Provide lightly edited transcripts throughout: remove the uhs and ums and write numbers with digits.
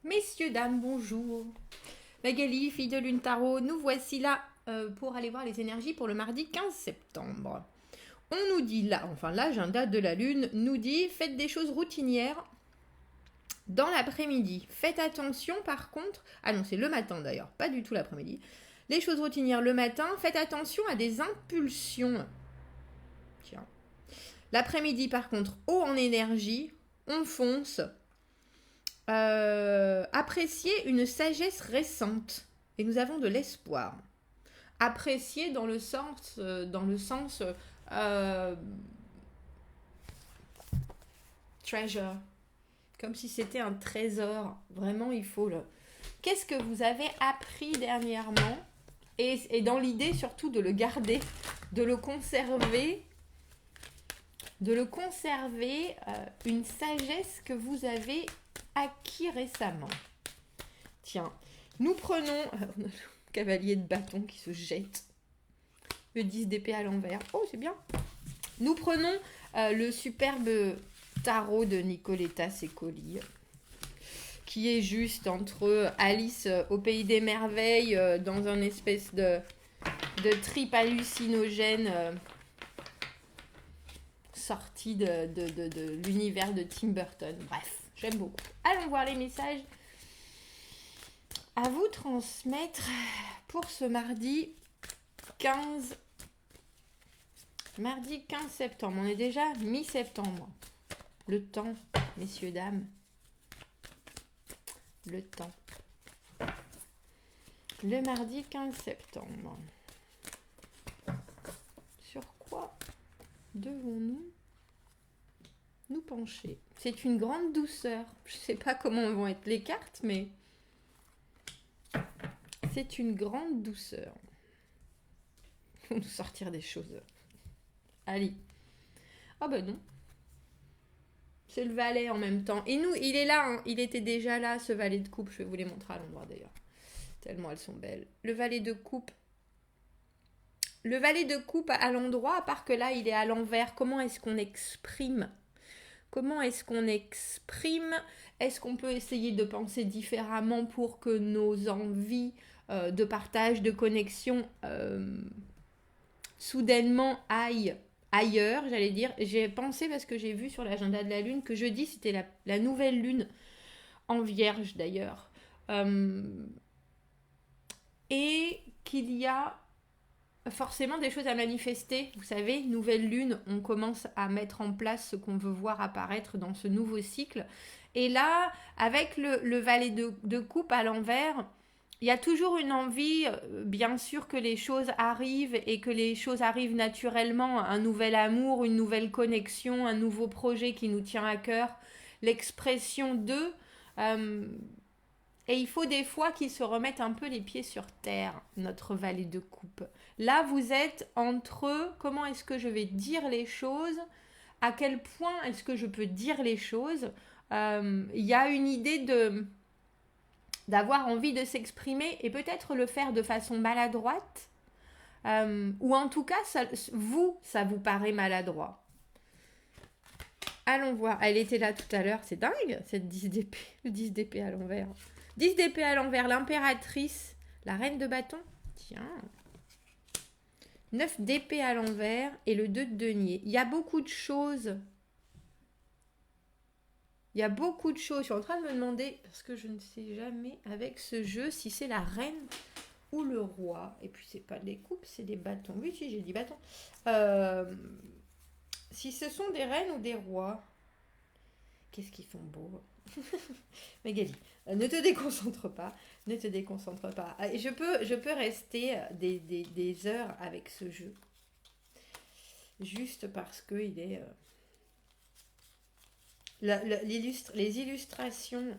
Messieurs, dames, bonjour. Magali, fille de Lune Tarot, nous voici là pour aller voir les énergies pour le mardi 15 septembre. On nous dit là, enfin l'agenda de la Lune nous dit faites des choses routinières dans l'après-midi. Faites attention par contre, ah non c'est le matin d'ailleurs, pas du tout l'après-midi. Les choses routinières le matin, faites attention à des impulsions. Tiens. L'après-midi par contre, haut en énergie, on fonce. Apprécier une sagesse récente. Et nous avons de l'espoir. Apprécier dans le sens, treasure, comme si c'était un trésor. Vraiment, il faut le. Qu'est-ce que vous avez appris dernièrement et dans l'idée surtout de le garder, de le conserver, une sagesse que vous avez acquis récemment. Tiens, nous prenons le cavalier de bâton qui se jette, le 10 d'épée à l'envers. Oh, c'est bien. Nous prenons le superbe tarot de Nicoletta Secoli, qui est juste entre Alice au pays des merveilles, dans un espèce de trip hallucinogène sorti de l'univers de Tim Burton. Bref, j'aime beaucoup. Allons voir les messages à vous transmettre pour ce mardi 15 septembre. On est déjà mi-septembre. Le temps, messieurs, dames. Le temps. Le mardi 15 septembre. Sur quoi devons-nous nous pencher? C'est une grande douceur. Je ne sais pas comment vont être les cartes, mais c'est une grande douceur. Faut nous sortir des choses. Allez. Ah ben non. C'est le valet en même temps. Et nous, il est là, hein. Il était déjà là, ce valet de coupe. Je vais vous les montrer à l'endroit d'ailleurs. Tellement elles sont belles. Le valet de coupe. Le valet de coupe à l'endroit, à part que là, il est à l'envers. Comment est-ce qu'on exprime? Est-ce qu'on peut essayer de penser différemment pour que nos envies de partage, de connexion, soudainement aillent ailleurs, j'allais dire. J'ai pensé, parce que j'ai vu sur l'agenda de la Lune, que jeudi, c'était la nouvelle Lune, en Vierge d'ailleurs. Et qu'il y a forcément des choses à manifester. Vous savez, nouvelle lune, on commence à mettre en place ce qu'on veut voir apparaître dans ce nouveau cycle. Et là, avec le valet de coupe à l'envers, il y a toujours une envie, bien sûr, que les choses arrivent et que les choses arrivent naturellement. Un nouvel amour, une nouvelle connexion, un nouveau projet qui nous tient à cœur. L'expression de... et il faut des fois qu'ils se remettent un peu les pieds sur terre, notre valet de coupe. Là, vous êtes entre comment est-ce que je vais dire les choses, à quel point est-ce que je peux dire les choses. Il y a une idée d'avoir envie de s'exprimer et peut-être le faire de façon maladroite, ou en tout cas, ça vous paraît maladroit. Allons voir. Elle était là tout à l'heure. C'est dingue, cette 10 d'épée. Le 10 d'épée à l'envers. 10 d'épée à l'envers, l'impératrice, la reine de bâton. Tiens. 9 d'épée à l'envers et le 2 de denier. Il y a beaucoup de choses. Je suis en train de me demander, parce que je ne sais jamais avec ce jeu si c'est la reine ou le roi. Et puis c'est pas des coupes, c'est des bâtons. Oui, si, j'ai dit bâtons. Si ce sont des reines ou des rois. Qu'est-ce qu'ils font beau. Magali, ne te déconcentre pas. Et je peux rester des heures avec ce jeu. Juste parce que il est... les illustrations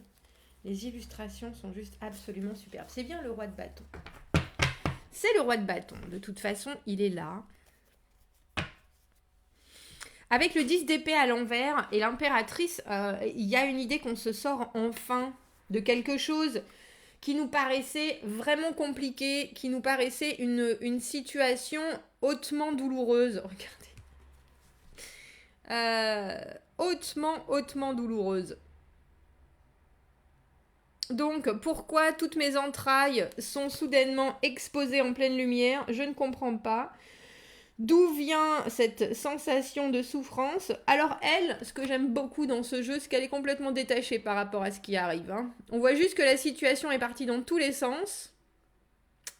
sont juste absolument superbes. C'est bien le roi de bâton. C'est le roi de bâton. De toute façon, il est là. Avec le 10 d'épée à l'envers et l'impératrice, il y a une idée qu'on se sort enfin de quelque chose qui nous paraissait vraiment compliqué, qui nous paraissait une situation hautement douloureuse. Regardez. Hautement douloureuse. Donc, pourquoi toutes mes entrailles sont soudainement exposées en pleine lumière? Je ne comprends pas. D'où vient cette sensation de souffrance? Alors elle, ce que j'aime beaucoup dans ce jeu, c'est qu'elle est complètement détachée par rapport à ce qui arrive. Hein. On voit juste que la situation est partie dans tous les sens,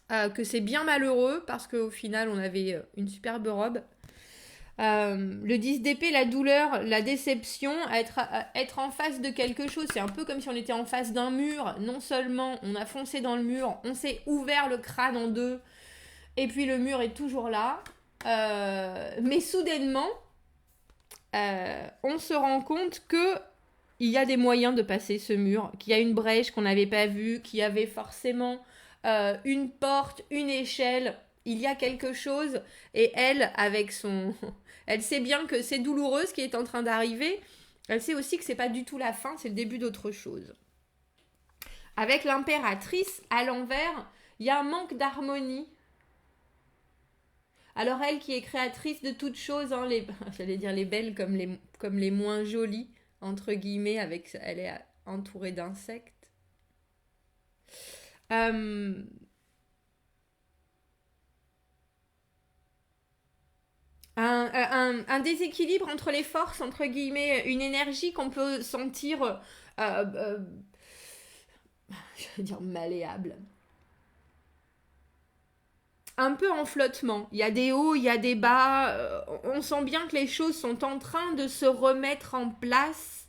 que c'est bien malheureux, parce qu'au final, on avait une superbe robe. Le 10 d'épée, la douleur, la déception, être en face de quelque chose, c'est un peu comme si on était en face d'un mur. Non seulement on a foncé dans le mur, on s'est ouvert le crâne en deux, et puis le mur est toujours là. Mais soudainement, on se rend compte que il y a des moyens de passer ce mur, qu'il y a une brèche qu'on n'avait pas vue, qu'il y avait forcément une porte, une échelle. Il y a quelque chose, et elle, avec son... Elle sait bien que c'est douloureux ce qui est en train d'arriver. Elle sait aussi que c'est pas du tout la fin, c'est le début d'autre chose. Avec l'impératrice, à l'envers, il y a un manque d'harmonie. Alors elle qui est créatrice de toutes choses, hein, j'allais dire les belles comme les moins jolies, entre guillemets, elle est entourée d'insectes. Un déséquilibre entre les forces, entre guillemets, une énergie qu'on peut sentir, je veux dire malléable. Un peu en flottement. Il y a des hauts, il y a des bas. On sent bien que les choses sont en train de se remettre en place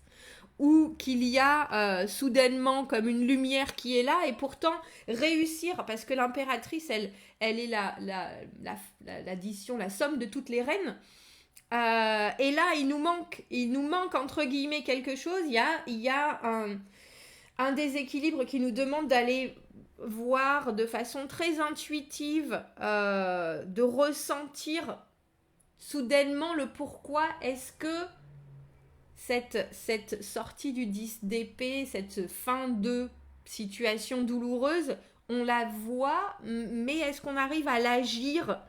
ou qu'il y a soudainement comme une lumière qui est là et pourtant réussir, parce que l'impératrice, elle est l'addition, la somme de toutes les reines. Et là, il nous manque entre guillemets quelque chose. Il y a un déséquilibre qui nous demande d'aller voir de façon très intuitive, de ressentir soudainement le pourquoi est-ce que cette sortie du 10 d'épée, cette fin de situation douloureuse, on la voit, mais est-ce qu'on arrive à l'agir?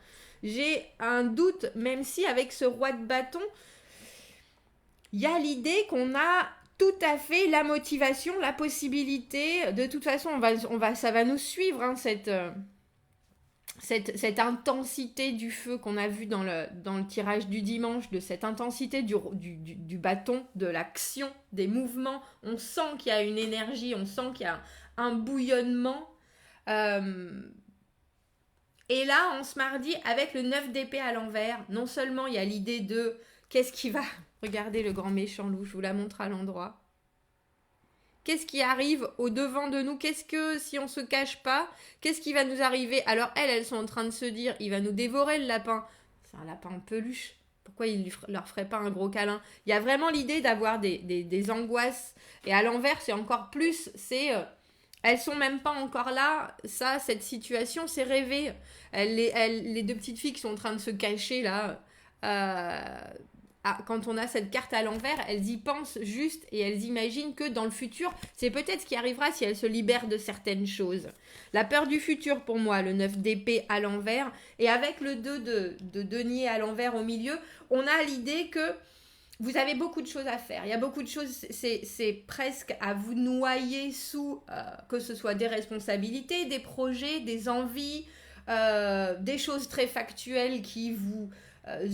J'ai un doute, même si avec ce roi de bâton, il y a l'idée qu'on a tout à fait la motivation, la possibilité. De toute façon, ça va nous suivre, hein, cette intensité du feu qu'on a vu dans le tirage du dimanche, de cette intensité du bâton, de l'action, des mouvements. On sent qu'il y a une énergie, on sent qu'il y a un bouillonnement. Et là, en ce mardi, avec le 9 d'épée à l'envers, non seulement il y a l'idée de qu'est-ce qui va... Regardez le grand méchant loup, je vous la montre à l'endroit. Qu'est-ce qui arrive au devant de nous? Qu'est-ce que, si on se cache pas, qu'est-ce qui va nous arriver? Alors elles sont en train de se dire, il va nous dévorer le lapin. C'est un lapin en peluche. Pourquoi il leur ferait pas un gros câlin? Il y a vraiment l'idée d'avoir des angoisses. Et à l'envers, c'est encore plus, elles sont même pas encore là. Ça, cette situation, c'est rêvé. Les deux petites filles qui sont en train de se cacher là, quand on a cette carte à l'envers, elles y pensent juste et elles imaginent que dans le futur, c'est peut-être ce qui arrivera si elles se libèrent de certaines choses. La peur du futur pour moi, le 9 d'épée à l'envers, et avec le 2 de denier à l'envers au milieu, on a l'idée que vous avez beaucoup de choses à faire. Il y a beaucoup de choses, c'est presque à vous noyer sous, que ce soit des responsabilités, des projets, des envies, des choses très factuelles qui vous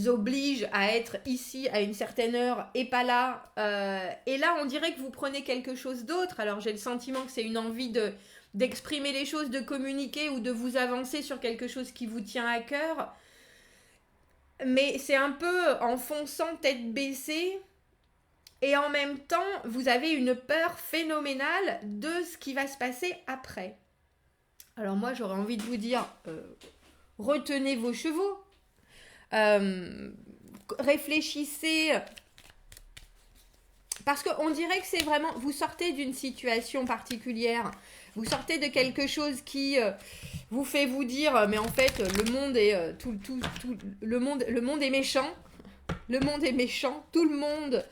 oblige à être ici à une certaine heure et pas là. Et là, on dirait que vous prenez quelque chose d'autre. Alors, j'ai le sentiment que c'est une envie d'exprimer les choses, de communiquer ou de vous avancer sur quelque chose qui vous tient à cœur. Mais c'est un peu en fonçant tête baissée. Et en même temps, vous avez une peur phénoménale de ce qui va se passer après. Alors moi, j'aurais envie de vous dire, retenez vos chevaux. Réfléchissez, parce qu'on dirait que c'est vraiment, vous sortez d'une situation particulière, vous sortez de quelque chose qui vous fait vous dire, mais en fait le monde est le monde est méchant, tout le monde,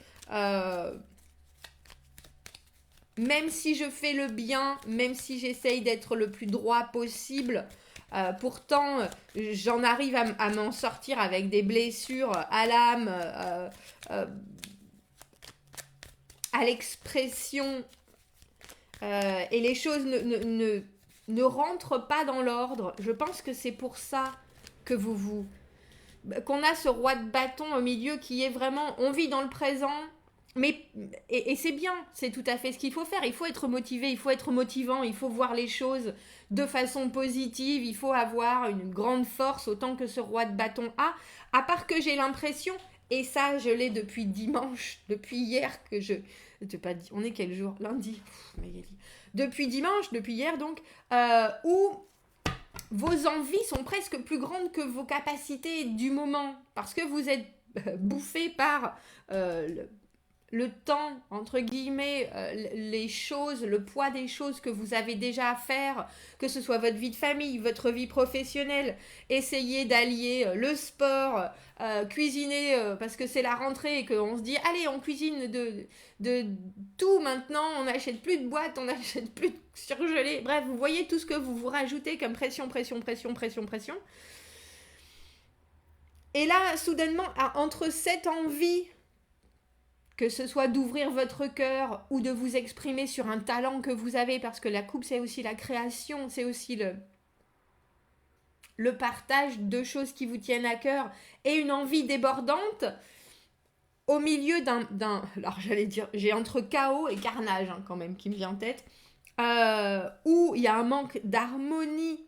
même si je fais le bien, même si j'essaye d'être le plus droit possible, pourtant, j'en arrive à m'en sortir avec des blessures à l'âme, à l'expression, et les choses ne rentrent pas dans l'ordre. Je pense que c'est pour ça que qu'on a ce roi de bâton au milieu qui est vraiment, on vit dans le présent, mais et c'est bien, c'est tout à fait ce qu'il faut faire. Il faut être motivé, il faut être motivant, il faut voir les choses de façon positive, il faut avoir une grande force autant que ce roi de bâton a. À part que j'ai l'impression, et ça je l'ai depuis dimanche, depuis hier que je pas dit, on est quel jour? Lundi. Magali. Depuis dimanche, depuis hier donc, où vos envies sont presque plus grandes que vos capacités du moment, parce que vous êtes bouffé par le temps, entre guillemets, les choses, le poids des choses que vous avez déjà à faire, que ce soit votre vie de famille, votre vie professionnelle, essayez d'allier le sport, cuisiner parce que c'est la rentrée et qu'on se dit, allez, on cuisine de tout maintenant, on n'achète plus de boîtes, on n'achète plus de surgelés, bref, vous voyez tout ce que vous vous rajoutez comme pression. Et là, soudainement, entre cette envie, que ce soit d'ouvrir votre cœur ou de vous exprimer sur un talent que vous avez, parce que la coupe, c'est aussi la création, c'est aussi le partage de choses qui vous tiennent à cœur, et une envie débordante, au milieu d'un alors j'allais dire, j'ai entre chaos et carnage quand même, qui me vient en tête, où il y a un manque d'harmonie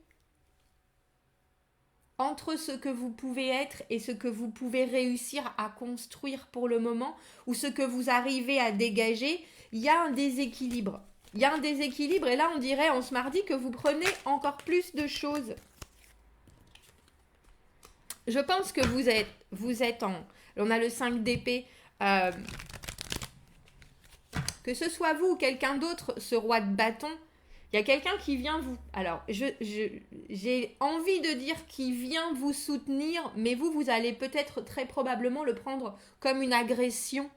entre ce que vous pouvez être et ce que vous pouvez réussir à construire pour le moment, ou ce que vous arrivez à dégager, il y a un déséquilibre. Il y a un déséquilibre, et là on dirait en ce mardi que vous prenez encore plus de choses. Je pense que vous êtes en... On a le 5 d'épée. Que ce soit vous ou quelqu'un d'autre, ce roi de bâton, il y a quelqu'un qui vient vous... Alors, j'ai envie de dire qu'il vient vous soutenir, mais vous allez peut-être très probablement le prendre comme une agression.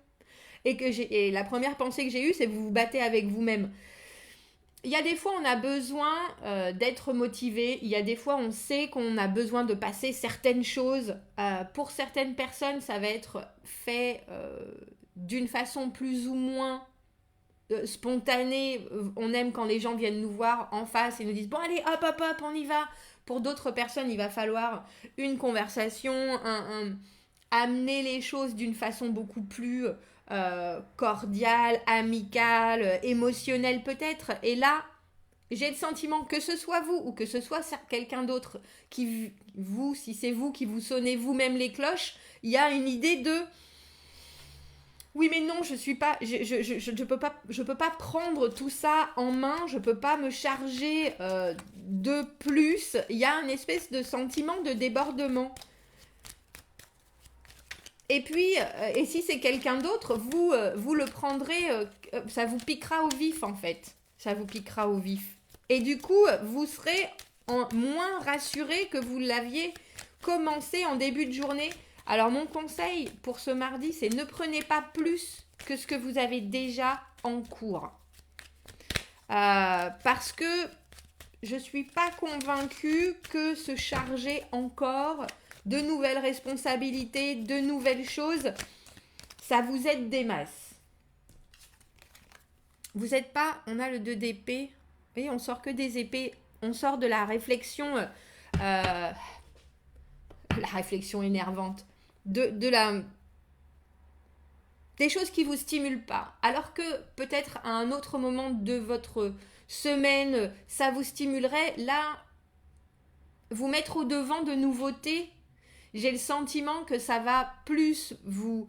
Et la première pensée que j'ai eue, c'est que vous vous battez avec vous-même. Il y a des fois, on a besoin d'être motivé. Il y a des fois, on sait qu'on a besoin de passer certaines choses. Pour certaines personnes, ça va être fait d'une façon plus ou moins spontanée. On aime quand les gens viennent nous voir en face et nous disent « Bon, allez, hop, on y va !» Pour d'autres personnes, il va falloir une conversation, amener les choses d'une façon beaucoup plus cordiale, amicale, émotionnelle peut-être. Et là, j'ai le sentiment que ce soit vous ou que ce soit quelqu'un d'autre qui si c'est vous qui vous sonnez vous-même les cloches, il y a une idée de oui mais non, je peux pas prendre tout ça en main, je peux pas me charger de plus. Il y a une espèce de sentiment de débordement. Et puis, et si c'est quelqu'un d'autre, vous le prendrez, ça vous piquera au vif en fait. Ça vous piquera au vif. Et du coup, vous serez moins rassuré que vous l'aviez commencé en début de journée. Alors mon conseil pour ce mardi, c'est ne prenez pas plus que ce que vous avez déjà en cours. Parce que je ne suis pas convaincue que se charger encore de nouvelles responsabilités, de nouvelles choses, ça vous aide des masses. Vous n'êtes pas... On a le 2 d'épée. Vous voyez, on sort que des épées. On sort de la réflexion... la réflexion énervante. Des choses qui vous stimulent pas. Alors que peut-être à un autre moment de votre semaine, ça vous stimulerait. Là, vous mettre au devant de nouveautés, j'ai le sentiment que ça va plus vous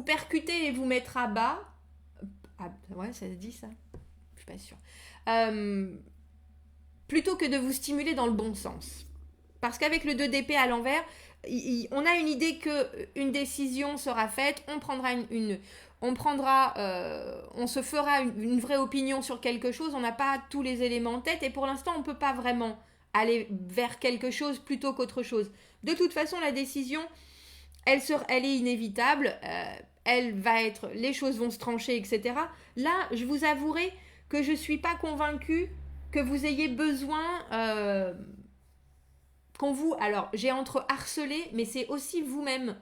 percuter et vous mettre à bas. Ouais, ça se dit ça? Je suis pas sûre. Plutôt que de vous stimuler dans le bon sens. Parce qu'avec le 2 d'épée à l'envers, on a une idée qu'une décision sera faite, on se fera une vraie opinion sur quelque chose, on n'a pas tous les éléments en tête et pour l'instant on ne peut pas vraiment aller vers quelque chose plutôt qu'autre chose. De toute façon, la décision, elle est inévitable, les choses vont se trancher, etc. Là, je vous avouerai que je ne suis pas convaincue que vous ayez besoin... alors j'ai entre harceler, mais c'est aussi vous-même.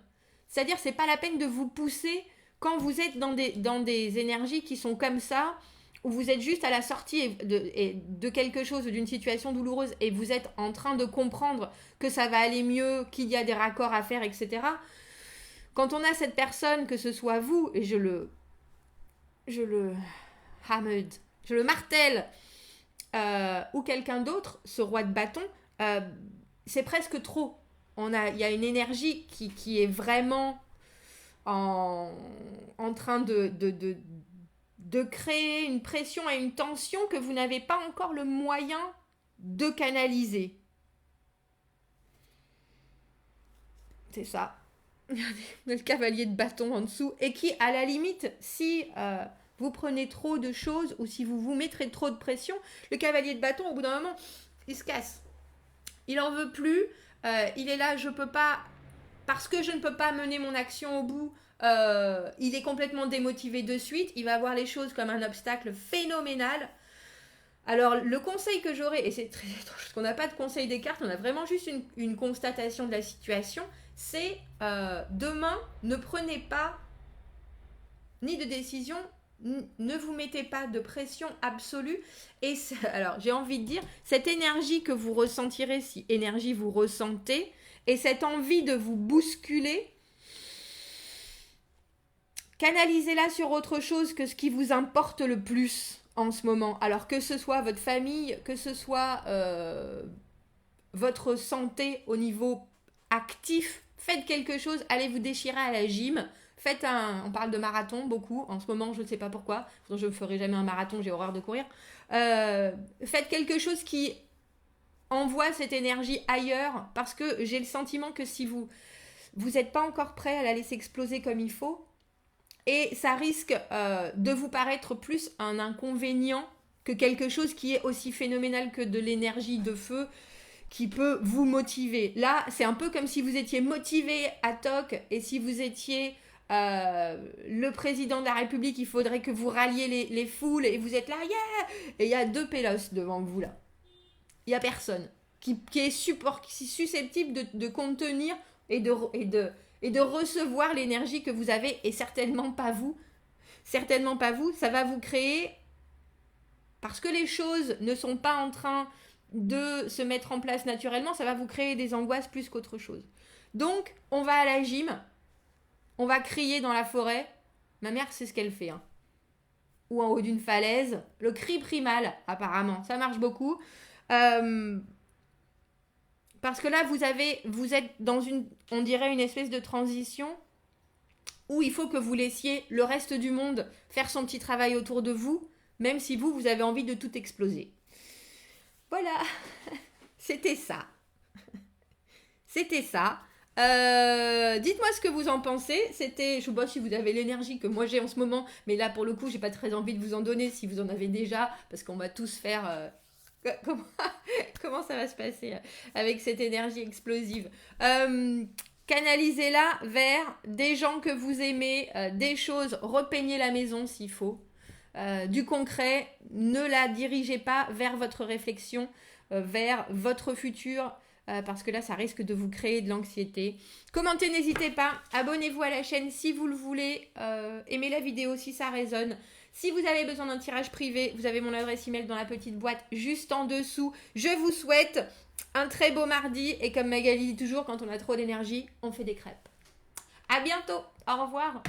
C'est-à-dire, c'est pas la peine de vous pousser quand vous êtes dans des énergies qui sont comme ça, où vous êtes juste à la sortie de quelque chose, d'une situation douloureuse, et vous êtes en train de comprendre que ça va aller mieux, qu'il y a des raccords à faire, etc. Quand on a cette personne, que ce soit vous, et je le hammered, je le martèle, ou quelqu'un d'autre, ce roi de bâton, c'est presque trop. Il y a une énergie qui est vraiment en train de créer une pression et une tension que vous n'avez pas encore le moyen de canaliser. C'est ça. Le cavalier de bâton en dessous. Et qui, à la limite, si vous prenez trop de choses ou si vous vous mettrez trop de pression, le cavalier de bâton, au bout d'un moment, il se casse. Il en veut plus. Il est là, je peux pas... Parce que je ne peux pas mener mon action au bout, il est complètement démotivé de suite. Il va voir les choses comme un obstacle phénoménal. Alors, le conseil que j'aurais, et c'est très étrange, parce qu'on n'a pas de conseil des cartes, on a vraiment juste une constatation de la situation, c'est demain, ne prenez pas ni de décision, ne vous mettez pas de pression absolue. Et alors, j'ai envie de dire, cette énergie que vous ressentirez, si énergie vous ressentez, et cette envie de vous bousculer, canalisez-la sur autre chose que ce qui vous importe le plus en ce moment. Alors que ce soit votre famille, que ce soit votre santé au niveau actif, faites quelque chose, allez vous déchirer à la gym. On parle de marathon beaucoup, en ce moment je ne sais pas pourquoi, je ne ferai jamais un marathon, j'ai horreur de courir. Faites quelque chose qui envoie cette énergie ailleurs, parce que j'ai le sentiment que si vous n'êtes pas encore prêt à la laisser exploser comme il faut, et ça risque de vous paraître plus un inconvénient que quelque chose qui est aussi phénoménal que de l'énergie de feu qui peut vous motiver. Là, c'est un peu comme si vous étiez motivé à toc, et si vous étiez le président de la République, il faudrait que vous ralliez les foules, et vous êtes là, yeah! Et il y a 2 pélos devant vous là. Il n'y a personne qui est susceptible de contenir et de recevoir l'énergie que vous avez, et certainement pas vous. Certainement pas vous. Ça va vous créer, parce que les choses ne sont pas en train de se mettre en place naturellement, ça va vous créer des angoisses plus qu'autre chose. Donc, on va à la gym, on va crier dans la forêt. Ma mère, c'est ce qu'elle fait. Ou en haut d'une falaise. Le cri primal, apparemment, ça marche beaucoup. Parce que là, vous êtes dans on dirait une espèce de transition où il faut que vous laissiez le reste du monde faire son petit travail autour de vous, même si vous avez envie de tout exploser. Voilà, c'était ça. C'était ça. Dites-moi ce que vous en pensez. Je sais pas si vous avez l'énergie que moi j'ai en ce moment, mais là pour le coup, j'ai pas très envie de vous en donner si vous en avez déjà, parce qu'on va tous faire... Comment ça va se passer avec cette énergie explosive? Canalisez-la vers des gens que vous aimez, des choses, repeignez la maison s'il faut. Du concret, ne la dirigez pas vers votre réflexion, vers votre futur, parce que là, ça risque de vous créer de l'anxiété. Commentez, n'hésitez pas. Abonnez-vous à la chaîne si vous le voulez. Aimez la vidéo si ça résonne. Si vous avez besoin d'un tirage privé, vous avez mon adresse email dans la petite boîte juste en dessous. Je vous souhaite un très beau mardi. Et comme Magali dit toujours, quand on a trop d'énergie, on fait des crêpes. À bientôt. Au revoir.